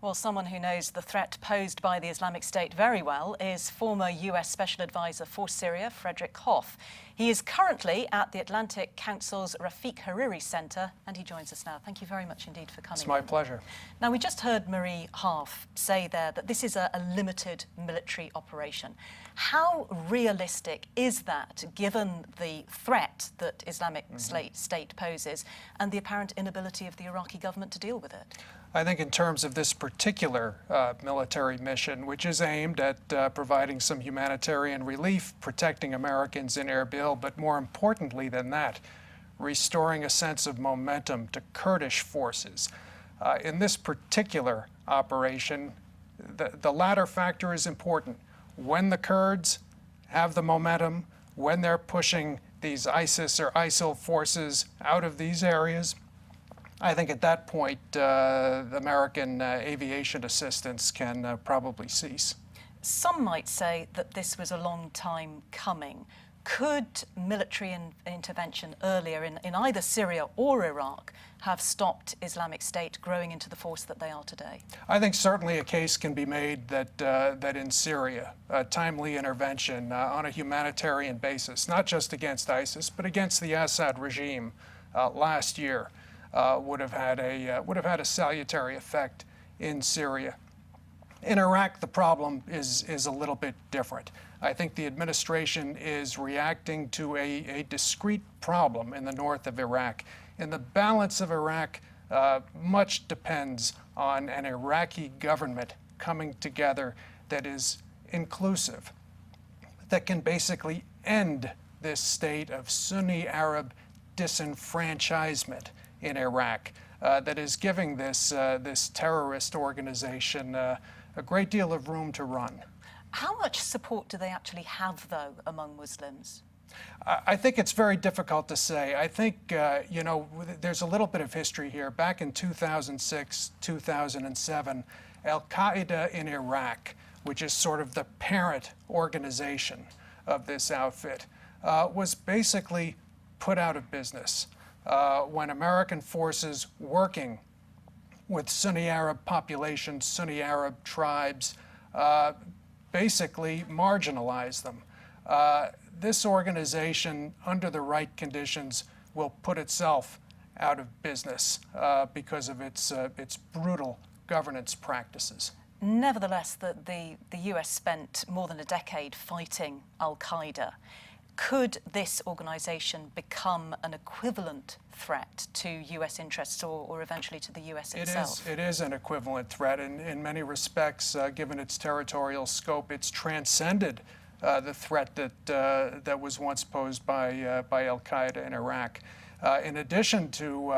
Well, someone who knows the threat posed by the Islamic State very well is former US Special Advisor for Syria, Frederic Hof. He is currently at the Atlantic Council's Rafik Hariri Centre, and he joins us now. Thank you very much indeed for coming. It's my pleasure. Now, we just heard Marie Harf say there that this is a limited military operation. How realistic is that, given the threat that Islamic State poses and the apparent inability of the Iraqi government to deal with it? I think in terms of this particular military mission, which is aimed at providing some humanitarian relief, protecting Americans in Erbil, but more importantly than that, restoring a sense of momentum to Kurdish forces. In this particular operation, the latter factor is important. When the Kurds have the momentum, when they're pushing these ISIS or ISIL forces out of these areas, I think at that point, American aviation assistance can probably cease. Some might say that this was a long time coming. Could military intervention earlier in either Syria or Iraq have stopped Islamic State growing into the force that they are today? I think certainly a case can be made that in Syria, timely intervention on a humanitarian basis, not just against ISIS, but against the Assad regime last year, would have had a salutary effect in Syria. In Iraq, the problem is a little bit different. I think the administration is reacting to a discrete problem in the north of Iraq. In the balance of Iraq, much depends on an Iraqi government coming together that is inclusive, that can basically end this state of Sunni Arab disenfranchisement in Iraq, that is giving this terrorist organization a great deal of room to run. How much support do they actually have, though, among Muslims? I think it's very difficult to say. I think, you know, there's a little bit of history here. Back in 2006, 2007, Al-Qaeda in Iraq, which is sort of the parent organization of this outfit, was basically put out of business when American forces working with Sunni Arab populations, Sunni Arab tribes, basically marginalized them. This organization, under the right conditions, will put itself out of business because of its brutal governance practices. Nevertheless, the US spent more than a decade fighting Al-Qaeda. Could this organization become an equivalent threat to US interests or eventually to the US itself? It is an equivalent threat in many respects, given its territorial scope. It's transcended the threat that was once posed by Al-Qaeda in Iraq. In addition to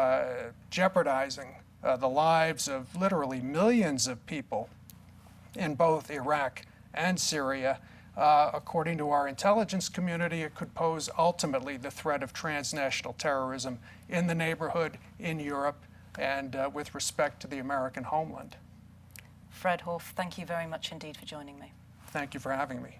jeopardizing the lives of literally millions of people in both Iraq and Syria, according to our intelligence community, it could pose ultimately the threat of transnational terrorism in the neighborhood, in Europe, and with respect to the American homeland. Fred Hof, thank you very much indeed for joining me. Thank you for having me.